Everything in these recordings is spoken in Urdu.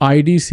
IDC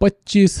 25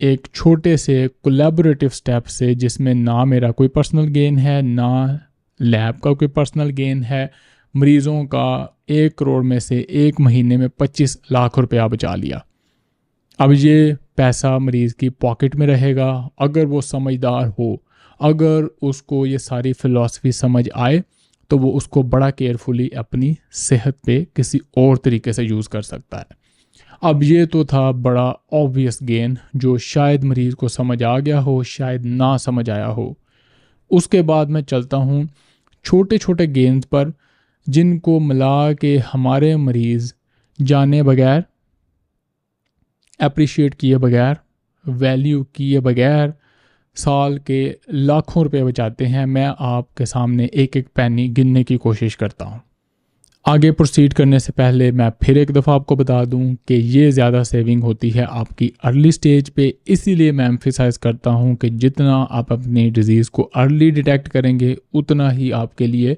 ایک چھوٹے سے کولیبریٹو سٹیپ سے، جس میں نہ میرا کوئی پرسنل گین ہے، نہ لیب کا کوئی پرسنل گین ہے، مریضوں کا 1 کروڑ میں سے ایک مہینے میں 25 لاکھ روپیہ بچا لیا۔ اب یہ پیسہ مریض کی پاکٹ میں رہے گا اگر وہ سمجھدار ہو، اگر اس کو یہ ساری فلسفی سمجھ آئے تو وہ اس کو بڑا کیئرفلی اپنی صحت پہ کسی اور طریقے سے یوز کر سکتا ہے۔ اب یہ تو تھا بڑا آبویس گین جو شاید مریض کو سمجھ آ گیا ہو، شاید نہ سمجھ آیا ہو۔ اس کے بعد میں چلتا ہوں چھوٹے چھوٹے گینز پر، جن کو ملا کے ہمارے مریض جانے بغیر، اپریشیٹ کیے بغیر، ویلیو کیے بغیر سال کے لاکھوں روپے بچاتے ہیں۔ میں آپ کے سامنے ایک ایک پینی گننے کی کوشش کرتا ہوں۔ آگے پروسیڈ کرنے سے پہلے میں پھر ایک دفعہ آپ کو بتا دوں کہ یہ زیادہ سیونگ ہوتی ہے آپ کی ارلی سٹیج پہ، اسی لیے میں ایمفیسائز کرتا ہوں کہ جتنا آپ اپنی ڈیزیز کو ارلی ڈیٹیکٹ کریں گے اتنا ہی آپ کے لیے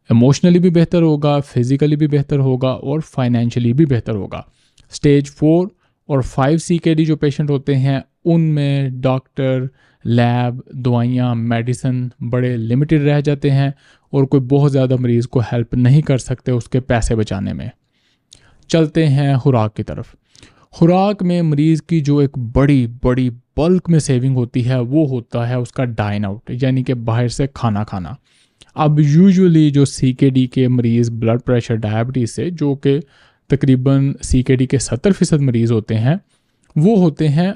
ایموشنلی بھی بہتر ہوگا، فزیکلی بھی بہتر ہوگا اور فائنینشلی بھی بہتر ہوگا۔ سٹیج 4 اور 5 CKD جو پیشنٹ ہوتے ہیں ان میں ڈاکٹر، لیب، دوائیاں، میڈیسن بڑے لمیٹڈ رہ جاتے ہیں اور کوئی بہت زیادہ مریض کو ہیلپ نہیں کر سکتے اس کے پیسے بچانے میں۔ چلتے ہیں خوراک کی طرف۔ خوراک میں مریض کی جو ایک بڑی بلک میں سیونگ ہوتی ہے وہ ہوتا ہے اس کا ڈائن آؤٹ، یعنی کہ باہر سے کھانا کھانا۔ اب یوزولی جو CKD کے مریض بلڈ پریشر، ڈائبٹیز سے، جو کہ تقریباً CKD کے 70% مریض ہوتے ہیں، وہ ہوتے ہیں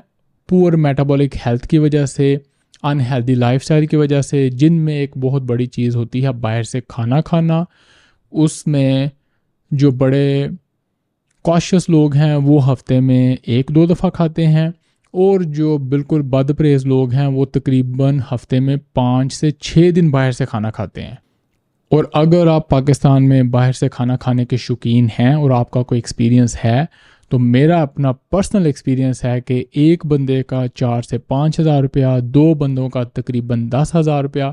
پور میٹابولک ہیلتھ کی وجہ سے، انہیلدی لائف سٹائل کی وجہ سے، جن میں ایک بہت بڑی چیز ہوتی ہے باہر سے کھانا کھانا۔ اس میں جو بڑے کاشیس لوگ ہیں وہ ہفتے میں 1-2 دفعہ کھاتے ہیں، اور جو بالکل بد پرہیز لوگ ہیں وہ تقریباً ہفتے میں 5 سے 6 دن باہر سے کھانا کھاتے ہیں۔ اور اگر آپ پاکستان میں باہر سے کھانا کھانے کے شوقین ہیں اور آپ کا کوئی ایکسپیرینس ہے، تو میرا اپنا پرسنل ایکسپیرینس ہے کہ ایک بندے کا 4 سے 5 ہزار روپیہ، 2 بندوں کا تقریباً 10 ہزار روپیہ،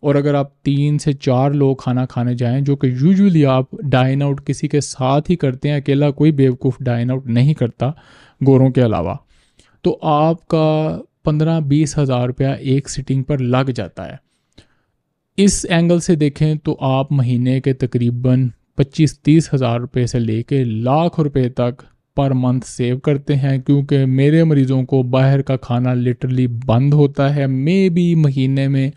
اور اگر آپ 3 سے 4 لوگ کھانا کھانے جائیں، جو کہ یوزولی آپ ڈائن آؤٹ کسی کے ساتھ ہی کرتے ہیں، اکیلا کوئی بیوقوف ڈائن آؤٹ نہیں کرتا گوروں کے علاوہ، تو آپ کا 15-20 ہزار روپیہ ایک سٹنگ پر لگ جاتا ہے۔ اس اینگل سے دیکھیں تو آپ مہینے کے تقریباً 25-30 ہزار روپے سے لے کے لاکھ روپے تک پر منتھ سیو کرتے ہیں، کیونکہ میرے مریضوں کو باہر کا کھانا لٹرلی بند ہوتا ہے۔ مے بی مہینے میں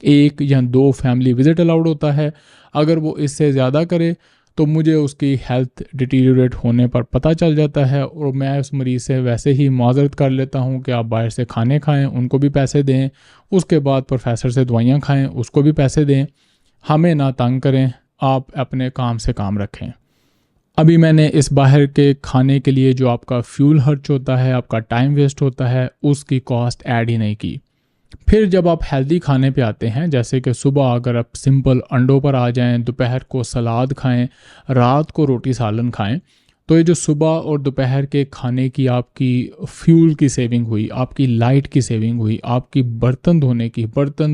1 یا 2 فیملی وزٹ الاؤڈ ہوتا ہے۔ اگر وہ اس سے زیادہ کرے تو مجھے اس کی ہیلتھ ڈیٹیریوریٹ ہونے پر پتہ چل جاتا ہے، اور میں اس مریض سے ویسے ہی معذرت کر لیتا ہوں کہ آپ باہر سے کھانے کھائیں، ان کو بھی پیسے دیں، اس کے بعد پروفیسر سے دوائیاں کھائیں، اس کو بھی پیسے دیں، ہمیں نہ تنگ کریں، آپ اپنے کام سے کام رکھیں۔ ابھی میں نے اس باہر کے کھانے کے لیے جو آپ کا فیول خرچ ہوتا ہے، آپ کا ٹائم ویسٹ ہوتا ہے، اس کی کاسٹ ایڈ ہی نہیں کی۔ پھر جب آپ ہیلدی کھانے پہ آتے ہیں، جیسے کہ صبح اگر آپ سمپل انڈوں پر آ جائیں، دوپہر کو سلاد کھائیں، رات کو روٹی سالن کھائیں، تو یہ جو صبح اور دوپہر کے کھانے کی آپ کی فیول کی سیونگ ہوئی، آپ کی لائٹ کی سیونگ ہوئی، آپ کی برتن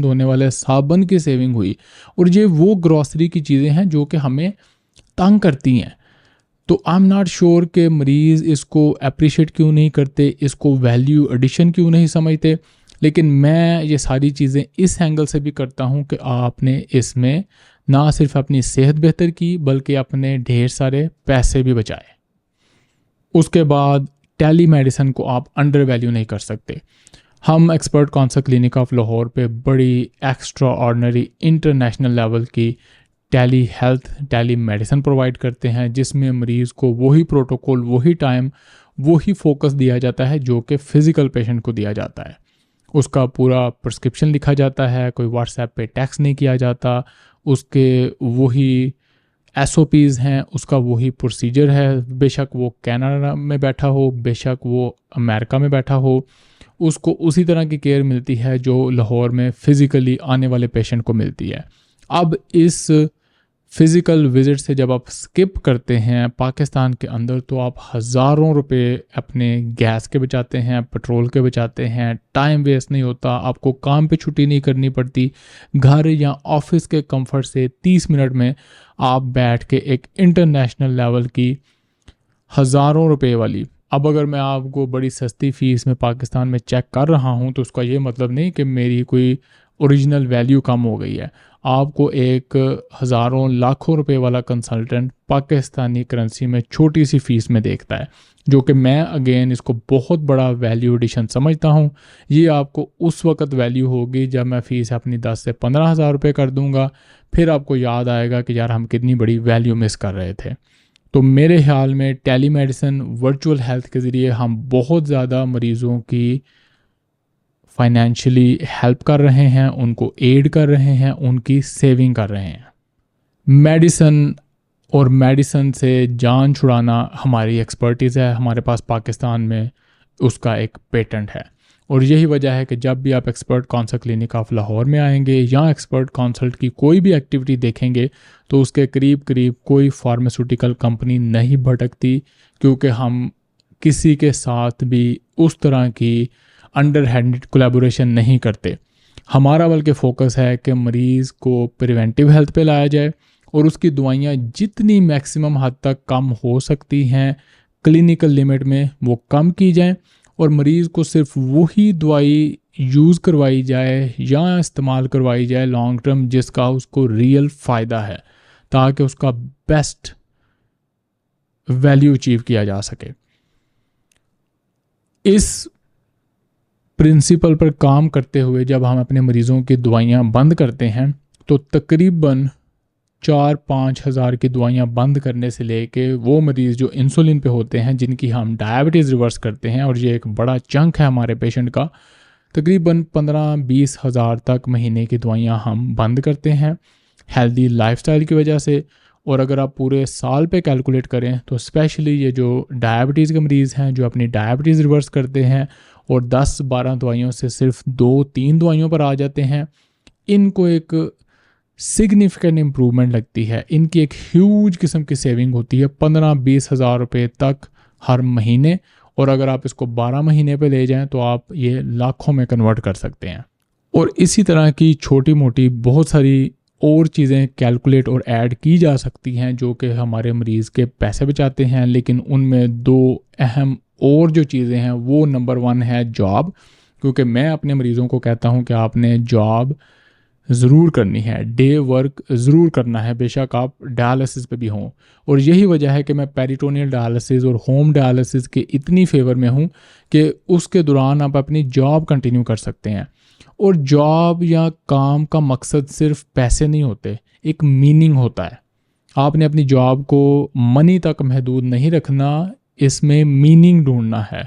دھونے والے صابن کی سیونگ ہوئی، اور یہ وہ گروسری کی چیزیں ہیں جو کہ ہمیں تنگ کرتی ہیں۔ تو آئی ایم ناٹ شیور کہ مریض اس کو اپریشیٹ کیوں نہیں کرتے، اس کو ویلیو ایڈیشن کیوں نہیں سمجھتے، لیکن میں یہ ساری چیزیں اس اینگل سے بھی کرتا ہوں کہ آپ نے اس میں نہ صرف اپنی صحت بہتر کی بلکہ اپنے ڈھیر سارے پیسے بھی بچائے۔ اس کے بعد ٹیلی میڈیسن کو آپ انڈر ویلیو نہیں کر سکتے۔ ہم expert council clinic of Lahore پہ بڑی ایکسٹرا آرڈنری انٹرنیشنل لیول کی ٹیلی میڈیسن پرووائڈ کرتے ہیں، جس میں مریض کو وہی پروٹوکول، وہی ٹائم، وہی فوکس دیا جاتا ہے جو کہ فزیکل پیشنٹ کو دیا جاتا ہے۔ اس کا پورا پرسکرپشن لکھا جاتا ہے، کوئی واٹس ایپ پہ ٹیکسٹ نہیں کیا جاتا، اس کے وہی SOPs ہیں، اس کا وہی پروسیجر ہے، بے شک وہ کینیڈا میں بیٹھا ہو، بے شک وہ امریکہ میں بیٹھا ہو، اس کو اسی طرح کی کیئر ملتی ہے جو لاہور میں فزیکلی آنے والے پیشنٹ کو ملتی ہے۔ اب اس فزیکل وزٹ سے جب آپ سکپ کرتے ہیں پاکستان کے اندر، تو آپ ہزاروں روپے اپنے گیس کے بچاتے ہیں، پیٹرول کے بچاتے ہیں، ٹائم ویسٹ نہیں ہوتا، آپ کو کام پہ چھٹی نہیں کرنی پڑتی، گھر یا آفس کے کمفرٹ سے 30 منٹ میں آپ بیٹھ کے ایک انٹرنیشنل لیول کی ہزاروں روپے والی اب اگر میں آپ کو بڑی سستی فیس میں پاکستان میں چیک کر رہا ہوں تو اس کا یہ مطلب نہیں کہ میری کوئی اوریجنل ویلیو کم ہو گئی ہے. آپ کو ایک ہزاروں لاکھوں روپے والا کنسلٹنٹ پاکستانی کرنسی میں چھوٹی سی فیس میں دیکھتا ہے, جو کہ میں اگین اس کو بہت بڑا ویلیو ایڈیشن سمجھتا ہوں. یہ آپ کو اس وقت ویلیو ہوگی جب میں فیس اپنی 10 سے 15 ہزار روپے کر دوں گا, پھر آپ کو یاد آئے گا کہ یار ہم کتنی بڑی ویلیو مس کر رہے تھے. تو میرے خیال میں ٹیلی میڈیسن ورچوئل ہیلتھ کے ذریعے ہم بہت زیادہ مریضوں کی فائنینشلی ہیلپ کر رہے ہیں, ان کو ایڈ کر رہے ہیں, ان کی سیونگ کر رہے ہیں. میڈیسن سے جان چھڑانا ہماری ایکسپرٹیز ہے. ہمارے پاس پاکستان میں اس کا ایک پیٹنٹ ہے, اور یہی وجہ ہے کہ جب بھی آپ ایکسپرٹ کانسلٹ کلینک آف لاہور میں آئیں گے یا ایکسپرٹ کانسلٹ کی کوئی بھی ایکٹیویٹی دیکھیں گے تو اس کے قریب کوئی فارماسیوٹیکل کمپنی نہیں بھٹکتی, کیونکہ ہم کسی کے ساتھ بھی اس طرح کی انڈر ہینڈڈ کولیبوریشن نہیں کرتے. ہمارا بلکہ فوکس ہے کہ مریض کو پریونٹیو ہیلتھ پہ لایا جائے اور اس کی دوائیاں جتنی میکسیمم حد تک کم ہو سکتی ہیں کلینیکل لیمٹ میں وہ کم کی جائیں, اور مریض کو صرف وہی دوائی یوز کروائی جائے یا استعمال کروائی جائے لانگ ٹرم جس کا اس کو ریئل فائدہ ہے, تاکہ اس کا بیسٹ ویلیو اچیو کیا جا سکے. اس پرنسپل پر کام کرتے ہوئے جب ہم اپنے مریضوں کی دوائیاں بند کرتے ہیں تو تقریباً 4-5 ہزار کی دوائیاں بند کرنے سے لے کے وہ مریض جو انسولین پہ ہوتے ہیں, جن کی ہم ڈائبٹیز ریورس کرتے ہیں, اور یہ ایک بڑا چنک ہے ہمارے پیشنٹ کا, تقریباً 15-20 ہزار تک مہینے کی دوائیاں ہم بند کرتے ہیں ہیلدی لائف سٹائل کی وجہ سے. اور اگر آپ پورے سال پہ کیلکولیٹ کریں تو اسپیشلی یہ جو ڈائبٹیز کے مریض ہیں جو اپنی ڈائبٹیز ریورس کرتے ہیں اور 10-12 دوائیوں سے صرف 2-3 دوائیوں پر آ جاتے ہیں, ان کو ایک سگنیفیکنٹ امپرومنٹ لگتی ہے. ان کی ایک ہیوج قسم کی سیونگ ہوتی ہے 15-20 ہزار روپے تک ہر مہینے, اور اگر آپ اس کو 12 مہینے پہ لے جائیں تو آپ یہ لاکھوں میں کنورٹ کر سکتے ہیں. اور اسی طرح کی چھوٹی موٹی بہت ساری اور چیزیں کیلکولیٹ اور ایڈ کی جا سکتی ہیں جو کہ ہمارے مریض کے پیسے بچاتے ہیں, لیکن ان میں 2 اہم اور جو چیزیں ہیں وہ نمبر 1 ہے جاب, کیونکہ میں اپنے مریضوں کو کہتا ہوں کہ آپ نے جاب ضرور کرنی ہے, ڈے ورک ضرور کرنا ہے, بے شک آپ ڈائلسس پہ بھی ہوں. اور یہی وجہ ہے کہ میں پیریٹونیل ڈائلسس اور ہوم ڈائلسس کے اتنی فیور میں ہوں کہ اس کے دوران آپ اپنی جاب کنٹینیو کر سکتے ہیں. اور جاب یا کام کا مقصد صرف پیسے نہیں ہوتے, ایک میننگ ہوتا ہے. آپ نے اپنی جاب کو منی تک محدود نہیں رکھنا, اس میں میننگ ڈھونڈنا ہے.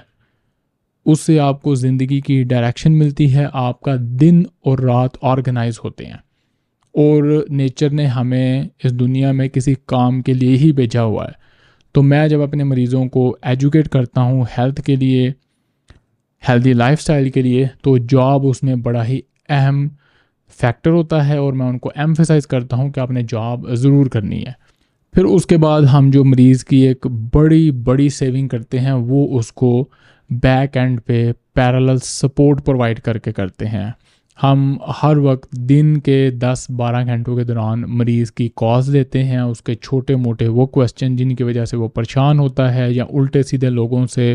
اس سے آپ کو زندگی کی ڈائریکشن ملتی ہے, آپ کا دن اور رات آرگنائز ہوتے ہیں. اور نیچر نے ہمیں اس دنیا میں کسی کام کے لیے ہی بھیجا ہوا ہے. تو میں جب اپنے مریضوں کو ایجوکیٹ کرتا ہوں ہیلتھ کے لیے, ہیلدی لائف سٹائل کے لیے, تو جاب اس میں بڑا ہی اہم فیکٹر ہوتا ہے, اور میں ان کو ایمفیسائز کرتا ہوں کہ آپ نے جاب ضرور کرنی ہے. پھر اس کے بعد ہم جو مریض کی ایک بڑی سیونگ کرتے ہیں وہ اس کو بیک اینڈ پہ پیرالل سپورٹ پرووائڈ کر کے کرتے ہیں. ہم ہر وقت دن کے 10-12 گھنٹوں کے دوران مریض کی کالز لیتے ہیں, اس کے چھوٹے موٹے وہ کویسچن جن کی وجہ سے وہ پریشان ہوتا ہے یا الٹے سیدھے لوگوں سے,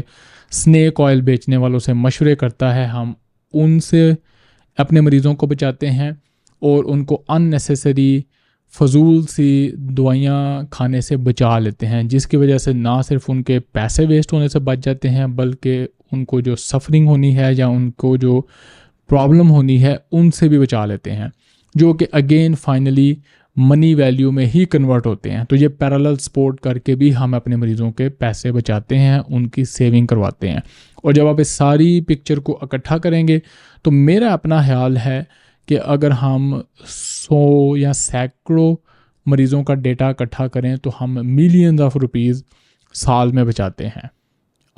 سنیک آئل بیچنے والوں سے مشورے کرتا ہے, ہم ان سے اپنے مریضوں کو بچاتے ہیں اور ان کو ان نیسیسری فضول سی دوائیاں کھانے سے بچا لیتے ہیں, جس کی وجہ سے نہ صرف ان کے پیسے ویسٹ ہونے سے بچ جاتے ہیں بلکہ ان کو جو سفرنگ ہونی ہے یا ان کو جو پرابلم ہونی ہے ان سے بھی بچا لیتے ہیں, جو کہ اگین فائنلی منی ویلیو میں ہی کنورٹ ہوتے ہیں. تو یہ پیرالل سپورٹ کر کے بھی ہم اپنے مریضوں کے پیسے بچاتے ہیں, ان کی سیونگ کرواتے ہیں. اور جب آپ اس ساری پکچر کو اکٹھا کریں گے تو میرا اپنا خیال ہے کہ اگر ہم 100 یا سینکڑوں مریضوں کا ڈیٹا اکٹھا کریں تو ہم ملینز آف روپیز سال میں بچاتے ہیں.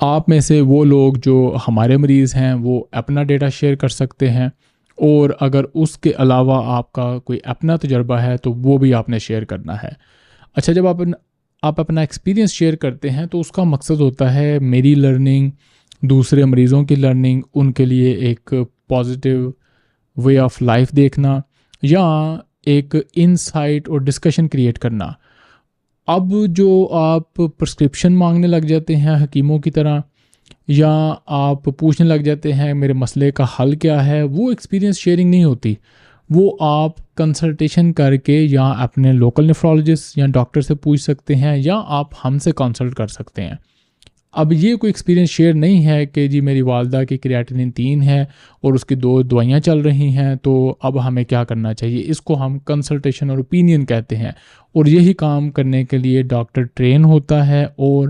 آپ میں سے وہ لوگ جو ہمارے مریض ہیں وہ اپنا ڈیٹا شیئر کر سکتے ہیں, اور اگر اس کے علاوہ آپ کا کوئی اپنا تجربہ ہے تو وہ بھی آپ نے شیئر کرنا ہے. اچھا, جب آپ اپنا ایکسپیرینس شیئر کرتے ہیں تو اس کا مقصد ہوتا ہے میری لرننگ, دوسرے مریضوں کی لرننگ, ان کے لیے ایک پازیٹیو وے آف لائف دیکھنا یا ایک انسائٹ اور ڈسکشن کریٹ کرنا. اب جو آپ پرسکرپشن مانگنے لگ جاتے ہیں حکیموں کی طرح, یا آپ پوچھنے لگ جاتے ہیں میرے مسئلے کا حل کیا ہے، وہ ایکسپیرینس شیئرنگ نہیں ہوتی، وہ آپ کنسلٹیشن کر کے یا اپنے لوکل نیفرولوجسٹ یا ڈاکٹر سے پوچھ سکتے ہیں، یا آپ ہم سے کنسلٹ کر سکتے ہیں۔ اب یہ کوئی ایکسپیرینس شیئر نہیں ہے کہ جی میری والدہ کی کریاٹینن 3 ہے اور اس کی 2 دوائیاں چل رہی ہیں تو اب ہمیں کیا کرنا چاہیے۔ اس کو ہم کنسلٹیشن اور اوپینین کہتے ہیں، اور یہی کام کرنے کے لیے ڈاکٹر ٹرین ہوتا ہے اور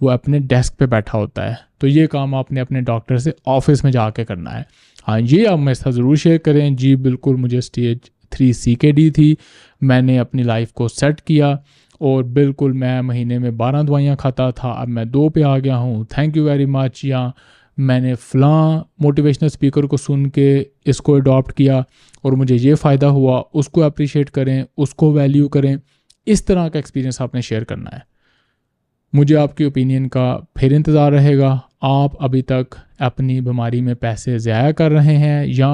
وہ اپنے ڈیسک پہ بیٹھا ہوتا ہے۔ تو یہ کام آپ نے اپنے ڈاکٹر سے آفس میں جا کے کرنا ہے۔ ہاں، یہ آپ میرے ساتھ ضرور شیئر کریں۔ جی بالکل، مجھے اسٹیج 3 CKD تھی، میں نے اپنی لائف کو سیٹ کیا اور بالکل میں مہینے میں 12 دوائیاں کھاتا تھا، اب میں 2 پہ آ گیا ہوں، تھینک یو ویری مچ۔ یا میں نے فلاں موٹیویشنل اسپیکر کو سن کے اس کو اڈاپٹ کیا اور مجھے یہ فائدہ ہوا، اس کو اپریشیٹ کریں، اس کو ویلیو کریں۔ اس طرح کا ایکسپیرینس آپ نے شیئر کرنا ہے۔ مجھے آپ کی اوپینین کا پھر انتظار رہے گا۔ آپ ابھی تک اپنی بیماری میں پیسے ضائع کر رہے ہیں یا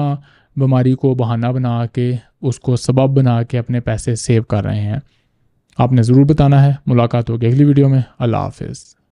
بیماری کو بہانہ بنا کے اس کو سبب بنا کے اپنے پیسے سیو کر رہے ہیں؟ آپ نے ضرور بتانا ہے۔ ملاقات ہوگی اگلی ویڈیو میں۔ اللہ حافظ۔